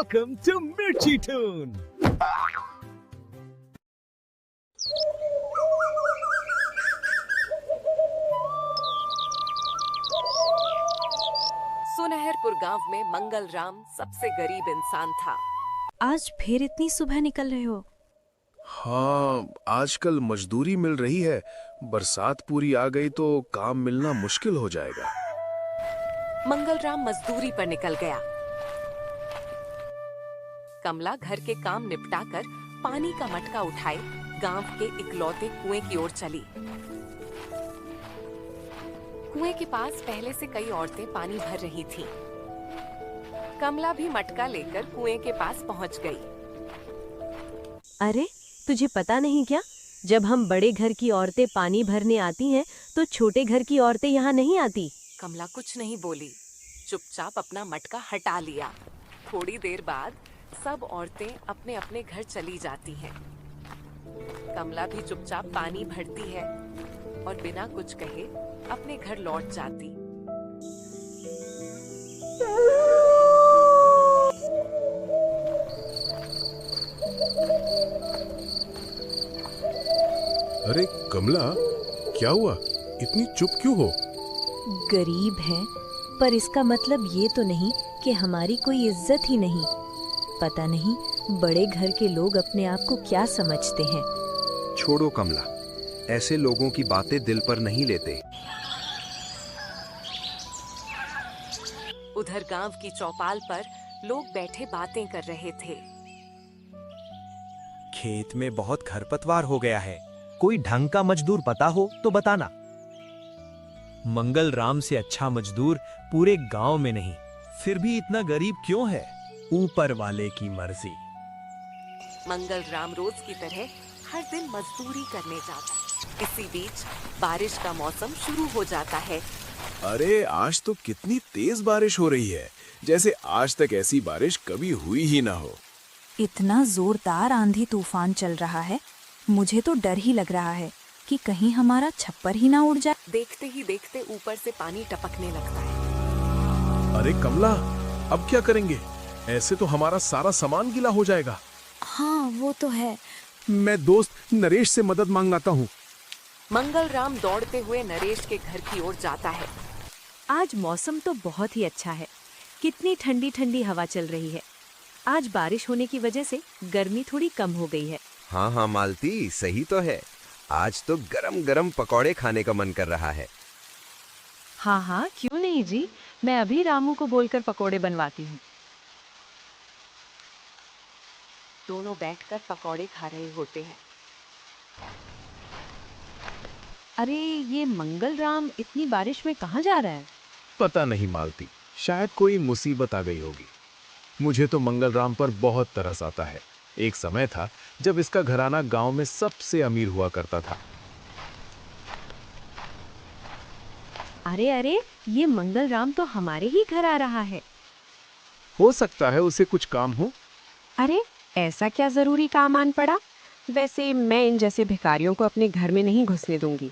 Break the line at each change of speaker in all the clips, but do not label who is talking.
Welcome to Mirchi Tune.
सुनहरपुर गांव में मंगल राम सबसे गरीब इंसान था।
आज फिर इतनी सुबह निकल रहे हो?
हाँ, आजकल मजदूरी मिल रही है। बरसात पूरी आ गई तो काम मिलना मुश्किल हो जाएगा।
मंगल राम मजदूरी पर निकल गया। कमला घर के काम निपटाकर पानी का मटका उठाए गांव के इकलौते कुएं की ओर चली। कुएं के पास पहले से कई औरतें पानी भर रही थीं। कमला भी मटका लेकर कुएं के पास पहुंच गई।
अरे तुझे पता नहीं क्या, जब हम बड़े घर की औरतें पानी भरने आती हैं तो छोटे घर की औरतें यहाँ नहीं आती।
कमला कुछ नहीं बोली, चुपचाप अपना मटका हटा लिया। थोड़ी देर बाद सब औरतें अपने अपने घर चली जाती हैं। कमला भी चुपचाप पानी भरती है और बिना कुछ कहे अपने घर लौट जाती।
अरे कमला, क्या हुआ? इतनी चुप क्यों हो?
गरीब हैं, पर इसका मतलब ये तो नहीं कि हमारी कोई इज्जत ही नहीं। पता नहीं बड़े घर के लोग अपने आप को क्या समझते हैं।
छोड़ो कमला, ऐसे लोगों की बातें दिल पर नहीं लेते।
उधर गांव की चौपाल पर लोग बैठे बातें कर रहे थे।
खेत में बहुत खरपतवार हो गया है, कोई ढंग का मजदूर पता हो तो बताना। मंगल राम से अच्छा मजदूर पूरे गांव में नहीं, फिर भी इतना गरीब क्यों है? ऊपर वाले की मर्जी।
मंगल राम रोज की तरह हर दिन मजदूरी करने जाता। इसी बीच बारिश का मौसम शुरू हो जाता है।
अरे आज तो कितनी तेज बारिश हो रही है, जैसे आज तक ऐसी बारिश कभी हुई ही ना हो।
इतना जोरदार आंधी तूफान चल रहा है, मुझे तो डर ही लग रहा है कि कहीं हमारा छप्पर ही ना उड़ जाए।
देखते ही देखते ऊपर से पानी टपकने लगता है।
अरे कमला, अब क्या करेंगे? ऐसे तो हमारा सारा सामान गीला हो जाएगा।
हाँ वो तो है।
मैं दोस्त नरेश से मदद मांगाता हूँ।
मंगल राम दौड़ते हुए नरेश के घर की ओर जाता है।
आज मौसम तो बहुत ही अच्छा है, कितनी ठंडी ठंडी हवा चल रही है। आज बारिश होने की वजह से गर्मी थोड़ी कम हो गई है।
हाँ हाँ मालती, सही तो है। आज तो गरम गरम पकौड़े खाने का मन कर रहा है।
हाँ हाँ क्यों नहीं जी, मैं अभी रामू को बोलकर पकोड़े बनवाती हूँ।
दोनों बैठकर पकौड़े खा रहे होते हैं।
अरे ये मंगल राम इतनी बारिश में कहाँ जा रहा है?
पता नहीं मालती, शायद कोई मुसीबत आ गई होगी। मुझे तो मंगल राम पर बहुत तरस आता है। एक समय था जब इसका घराना गांव में सबसे अमीर हुआ करता था।
अरे अरे, ये मंगल राम तो हमारे ही घर आ रहा है।
हो सकता है उसे कुछ काम हो।
अरे ऐसा क्या जरूरी काम आन पड़ा? वैसे मैं इन जैसे भिखारियों को अपने घर में नहीं घुसने दूंगी।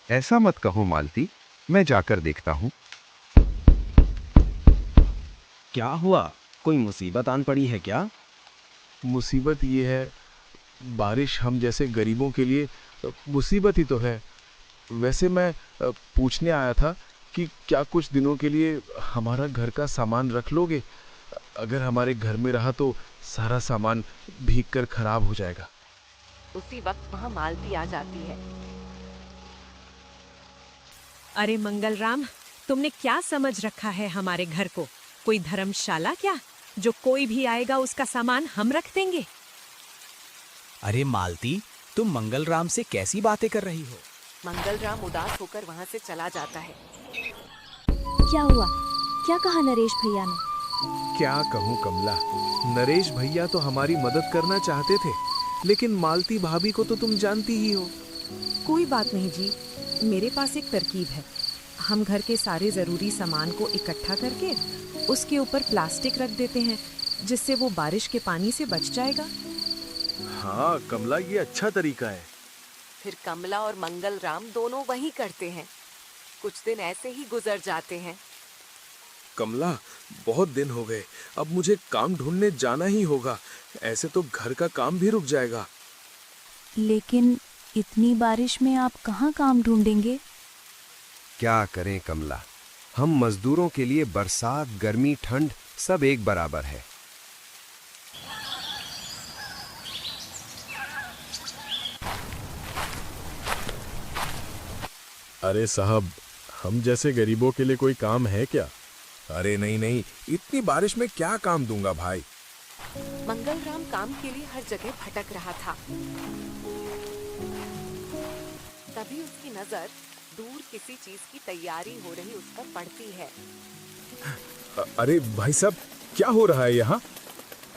ऐसा मत कहो मालती, मैं जाकर देखता हूँ।
क्या हुआ? कोई मुसीबत आन पड़ी है क्या?
मुसीबत ये है, बारिश हम जैसे गरीबों के लिए मुसीबत ही तो है। वैसे मैं पूछने आया था कि क्या कुछ दिनों के लिए हमारा घर का सामान रख लोगे? अगर हमारे घर में रहा तो सारा सामान भीग कर खराब हो जाएगा।
उसी वक्त वहाँ मालती आ जाती है।
अरे मंगल राम, तुमने क्या समझ रखा है हमारे घर को? कोई धर्मशाला क्या, जो कोई भी आएगा उसका सामान हम रख देंगे?
अरे मालती, तुम मंगल राम से कैसी बातें कर रही हो?
मंगल राम उदास होकर वहाँ से चला जाता है।
क्या हुआ? क्या कहा नरेश भैया ने?
क्या कहूँ कमला, नरेश भैया तो हमारी मदद करना चाहते थे, लेकिन मालती भाभी को तो तुम जानती ही हो।
कोई बात नहीं जी, मेरे पास एक तरकीब है। हम घर के सारे जरूरी सामान को इकट्ठा करके उसके ऊपर प्लास्टिक रख देते हैं, जिससे वो बारिश के पानी से बच जाएगा।
हाँ कमला, ये अच्छा तरीका है।
फिर कमला और मंगल राम दोनों वही करते हैं। कुछ दिन ऐसे ही गुजर जाते हैं।
कमला, बहुत दिन हो गए, अब मुझे काम ढूंढने जाना ही होगा। ऐसे तो घर का काम भी रुक जाएगा।
लेकिन इतनी बारिश में आप कहाँ काम ढूंढेंगे?
क्या करें कमला, हम मजदूरों के लिए बरसात, गर्मी, ठंड सब एक बराबर है।
अरे साहब, हम जैसे गरीबों के लिए कोई काम है क्या? अरे नहीं नहीं, इतनी बारिश में क्या काम दूंगा भाई।
मंगलराम काम के लिए हर जगह भटक रहा था। तभी उसकी नजर दूर किसी चीज की तैयारी हो रही उस पर पड़ती है।
अरे भाई साहब, क्या हो रहा है यहाँ?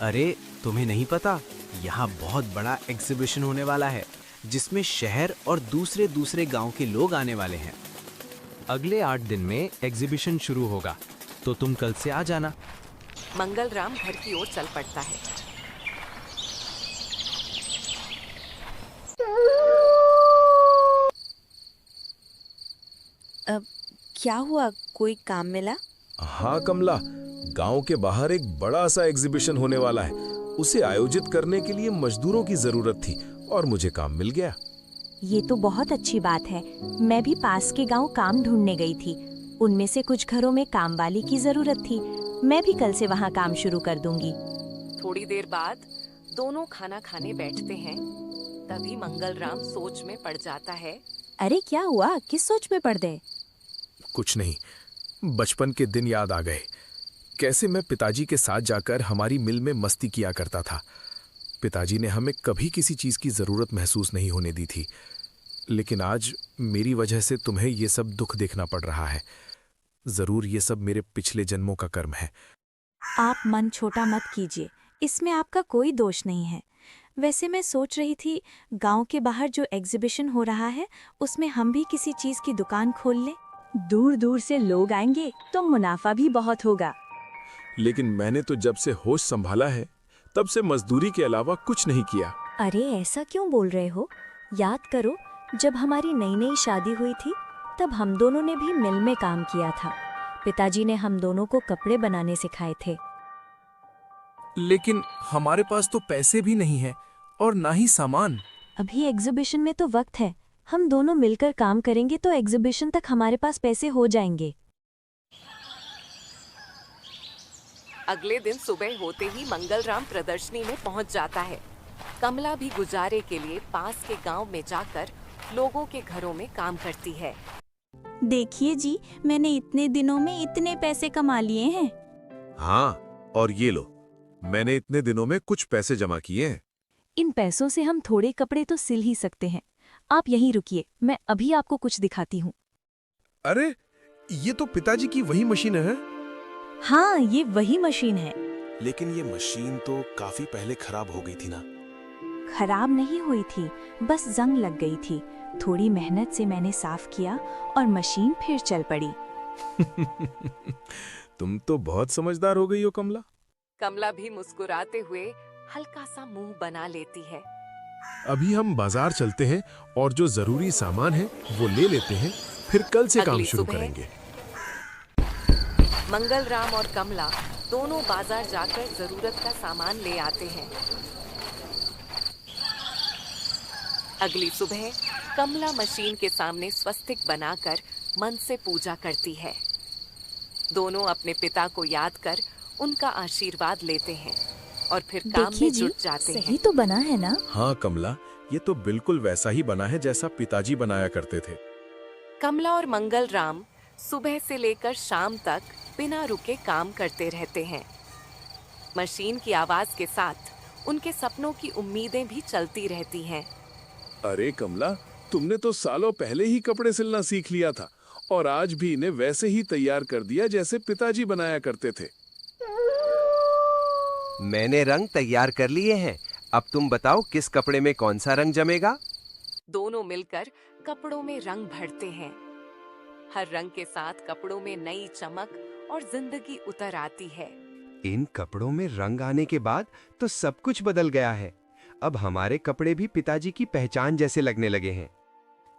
अरे तुम्हें नहीं पता, यहाँ बहुत बड़ा एग्जीबिशन होने वाला है जिसमें शहर और दूसरे दूसरे गांव के लोग आने वाले हैं। अगले 8 दिन में एग्जीबिशन शुरू होगा, तो तुम कल से आ जाना।
मंगलराम घर की ओर चल पड़ता है।
अब क्या हुआ, कोई काम मिला?
हाँ कमला, गांव के बाहर एक बड़ा सा एग्जीबिशन होने वाला है। उसे आयोजित करने के लिए मजदूरों की जरूरत थी और मुझे काम मिल गया।
ये तो बहुत अच्छी बात है। मैं भी पास के गांव काम ढूंढने गई थी। उनमें से कुछ घरों में काम वाली की जरूरत थी। मैं भी कल से वहाँ काम शुरू कर दूंगी।
थोड़ी देर बाद दोनों खाना खाने बैठते हैं। तभी मंगलराम सोच में पड़ जाता है।
अरे क्या हुआ, किस सोच में पड़ गए?
कुछ नहीं, बचपन के दिन याद आ गए। कैसे मैं पिताजी के साथ जाकर हमारी मिल में मस्ती किया करता था। पिताजी ने हमें कभी किसी चीज की जरूरत महसूस नहीं होने दी थी, लेकिन आज मेरी वजह से तुम्हें ये सब दुख देखना पड़ रहा है। जरूर ये सब मेरे पिछले जन्मों का कर्म है।
आप मन छोटा मत कीजिए, इसमें आपका कोई दोष नहीं है। वैसे मैं सोच रही थी, गांव के बाहर जो एग्जीबिशन हो रहा है उसमें हम भी किसी चीज की दुकान खोल लें। दूर दूर से लोग आएंगे तो मुनाफा भी बहुत होगा।
लेकिन मैंने तो जब से होश संभाला है तब से मजदूरी के अलावा कुछ नहीं किया।
अरे ऐसा क्यों बोल रहे हो? याद करो, जब हमारी नई नई शादी हुई थी तब हम दोनों ने भी मिल में काम किया था। पिताजी ने हम दोनों को कपड़े बनाने सिखाए थे।
लेकिन हमारे पास तो पैसे भी नहीं है और ना ही सामान।
अभी एग्जीबिशन में तो वक्त है। हम दोनों मिलकर काम करेंगे तो एग्जीबिशन तक हमारे पास पैसे हो जाएंगे।
अगले दिन सुबह होते ही मंगलराम प्रदर्शनी में पहुंच जाता है। कमला भी गुजारे के लिए पास के गांव में जाकर लोगों के घरों में काम करती है।
देखिए जी, मैंने इतने दिनों में इतने पैसे कमा लिए हैं।
हाँ, और ये लो, मैंने इतने दिनों में कुछ पैसे जमा किए हैं।
इन पैसों से हम थोड़े कपड़े तो सिल ही सकते हैं। आप यहीं रुकिए, मैं अभी आपको कुछ दिखाती हूँ।
अरे, ये तो पिताजी की वही मशीन है।
हाँ, ये वही मशीन है।
लेकिन ये मशीन तो काफी पहले खराब हो गई थी ना?
खराब नहीं हुई थी, बस जंग लग गई थी। थोड़ी मेहनत से मैंने साफ किया और मशीन फिर चल पड़ी।
तुम तो बहुत समझदार हो गई हो कमला।
कमला भी मुस्कुराते हुए हल्का सा मुंह बना लेती है।
अभी हम बाजार चलते हैं और जो जरूरी सामान है वो ले लेते हैं, फिर कल से काम
अगली
शुरू
सुबह
करेंगे।
मंगलराम और कमला दोनों बाजार जाकर जरूरत का सामान ले आते हैं। अगली सुबह कमला मशीन के सामने स्वस्तिक बनाकर मन से पूजा करती है। दोनों अपने पिता को याद कर उनका आशीर्वाद लेते हैं और फिर काम में जुट जाते हैं।
सही तो बना है ना?
हाँ कमला, ये तो बिल्कुल वैसा ही बना है जैसा पिताजी बनाया करते थे।
कमला और मंगलराम सुबह से लेकर शाम तक बिना रुके काम करते रहते हैं। मशीन की आवाज के साथ उनके सपनों की उम्मीदें भी चलती रहती हैं।
अरे कमला, तुमने तो सालों पहले ही कपड़े सिलना सीख लिया था और आज भी इन्हें वैसे ही तैयार कर दिया जैसे पिताजी बनाया करते थे।
मैंने रंग तैयार कर लिए हैं। अब तुम बताओ किस कपड़े में कौन सा रंग जमेगा?
दोनों मिलकर कपड़ों में रंग भरते हैं। हर रंग के साथ कपड़ों में नई चमक और जिंदगी उतर आती है।
इन कपड़ों में रंग आने के बाद तो सब कुछ बदल गया है। अब हमारे कपड़े भी पिताजी की पहचान जैसे लगने लगे हैं।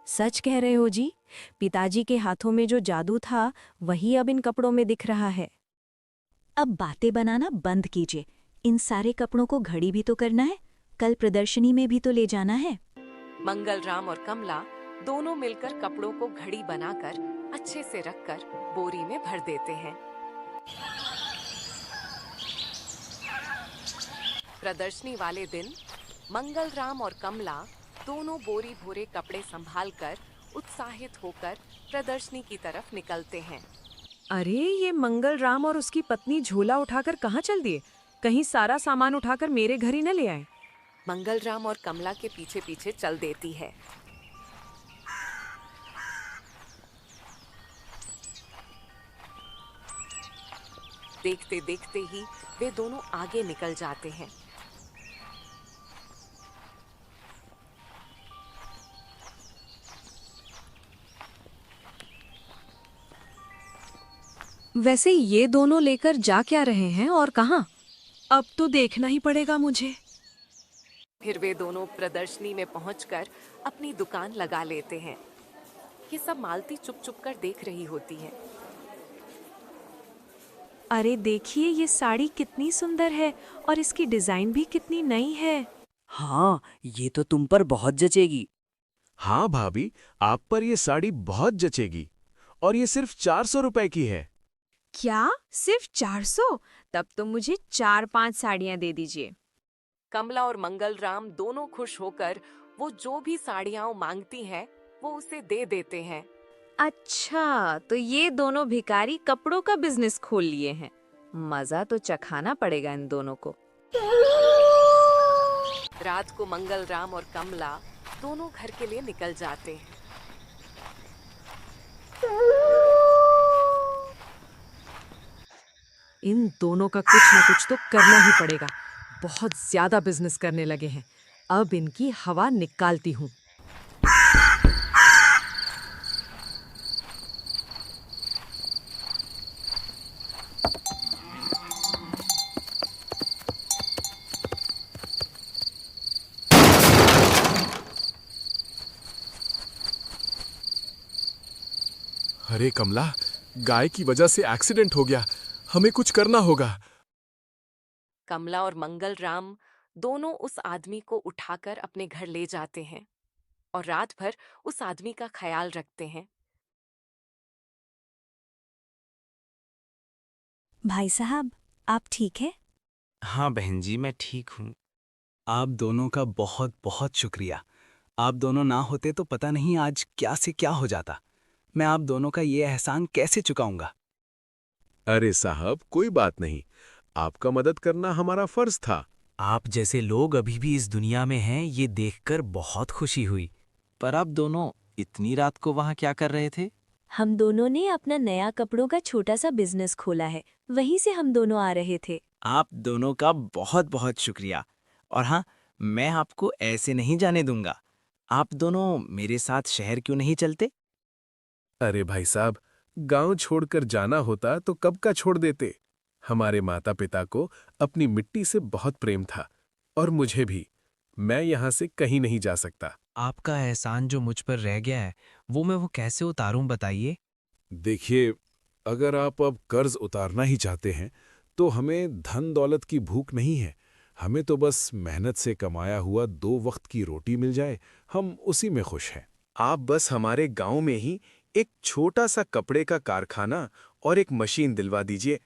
सच कह रहे हो जी, पिताजी के हाथों में जो जादू था वही अब इन कपड़ों में दिख रहा है। अब बातें बनाना बंद कीजिए। इन सारे कपड़ों को घड़ी भी तो करना है, कल प्रदर्शनी में भी तो ले जाना है।
मंगल राम और कमला दोनों मिलकर कपड़ों को घड़ी बनाकर अच्छे से रखकर बोरी में भर देते हैं। प्रदर्शनी वाले दिन मंगल राम और कमला दोनों बोरी भोरे कपड़े संभालकर उत्साहित होकर प्रदर्शनी की तरफ निकलते हैं।
अरे ये मंगल राम और उसकी पत्नी झोला उठाकर कहाँ चल दिए? कहीं सारा सामान उठाकर मेरे घर ही न ले आए।
मंगल राम और कमला के पीछे पीछे चल देती है। देखते देखते ही वे दोनों आगे निकल जाते हैं।
वैसे ये दोनों लेकर जा क्या रहे हैं और कहाँ? अब तो देखना ही पड़ेगा मुझे।
फिर वे दोनों प्रदर्शनी में पहुंचकर अपनी दुकान लगा लेते हैं। ये सब मालती चुप चुप कर देख रही होती है।
अरे देखिए ये साड़ी कितनी सुंदर है और इसकी डिजाइन भी कितनी नई है।
हाँ, ये तो तुम पर बहुत जचेगी।
हाँ भाभी, आप पर ये साड़ी बहुत जचेगी और ये सिर्फ 400 रुपए की है।
क्या सिर्फ 400? तब तो मुझे 4-5 साड़ियाँ दे दीजिए।
कमला और मंगल राम दोनों खुश होकर वो जो भी साड़ियाँ मांगती हैं वो उसे दे देते हैं।
अच्छा, तो ये दोनों भिखारी कपड़ों का बिजनेस खोल लिए हैं। मजा तो चखाना पड़ेगा इन दोनों को।
रात को मंगल राम और कमला दोनों घर के लिए निकल जाते हैं।
इन दोनों का कुछ ना कुछ तो करना ही पड़ेगा। बहुत ज्यादा बिजनेस करने लगे हैं। अब इनकी हवा निकालती हूँ।
अरे कमला, गाय की वजह से एक्सीडेंट हो गया, हमें कुछ करना होगा।
कमला और मंगल राम दोनों उस आदमी को उठाकर अपने घर ले जाते हैं और रात भर उस आदमी का ख्याल रखते हैं।
भाई साहब, आप ठीक है?
हाँ बहन जी, मैं ठीक हूँ। आप दोनों का बहुत बहुत शुक्रिया। आप दोनों ना होते तो पता नहीं आज क्या से क्या हो जाता। मैं आप दोनों का ये एहसान कैसे चुकाऊंगा।
अरे साहब, कोई बात नहीं, आपका मदद करना हमारा फर्ज था।
आप जैसे लोग अभी भी इस दुनिया में हैं, ये देखकर बहुत खुशी हुई। पर आप दोनों इतनी रात को वहाँ क्या कर रहे थे?
हम दोनों ने अपना नया कपड़ों का छोटा सा बिजनेस खोला है, वहीं से हम दोनों आ रहे थे।
आप दोनों का बहुत बहुत शुक्रिया। और हाँ, मैं आपको ऐसे नहीं जाने दूंगा। आप दोनों मेरे साथ शहर क्यों नहीं चलते?
अरे भाई साहब, गांव छोड़कर जाना होता तो कब का छोड़ देते। हमारे माता पिता को अपनी मिट्टी से बहुत प्रेम था और मुझे भी। मैं यहाँ से कहीं नहीं जा सकता।
आपका एहसान जो मुझ पर रह गया है, वो कैसे उतारूं बताइए।
देखिए, अगर आप अब कर्ज उतारना ही चाहते हैं तो हमें धन दौलत की भूख नहीं है। हमें तो बस मेहनत से कमाया हुआ 2 वक्त की रोटी मिल जाए, हम उसी में खुश हैं। आप बस हमारे गांव में ही एक छोटा सा कपड़े का कारखाना और एक मशीन दिलवा दीजिए।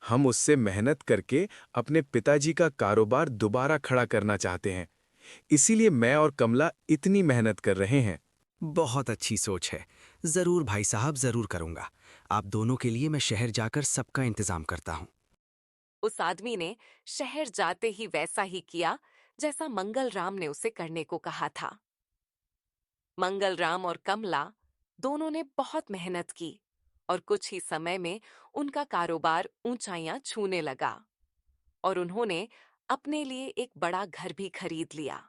हम उससे मेहनत करके अपने पिताजी का कारोबार दोबारा खड़ा करना चाहते हैं। इसीलिए मैं और कमला इतनी मेहनत कर रहे हैं।
बहुत अच्छी सोच है। जरूर भाई साहब, जरूर करूंगा। आप दोनों के लिए मैं शहर जाकर सबका इंतजाम करता हूँ।
उस आदमी ने शहर जाते ही वैसा ही किया जैसा मंगल राम ने उसे करने को कहा था। मंगल राम और कमला दोनों ने बहुत मेहनत की और कुछ ही समय में उनका कारोबार ऊंचाइयां छूने लगा और उन्होंने अपने लिए एक बड़ा घर भी खरीद लिया।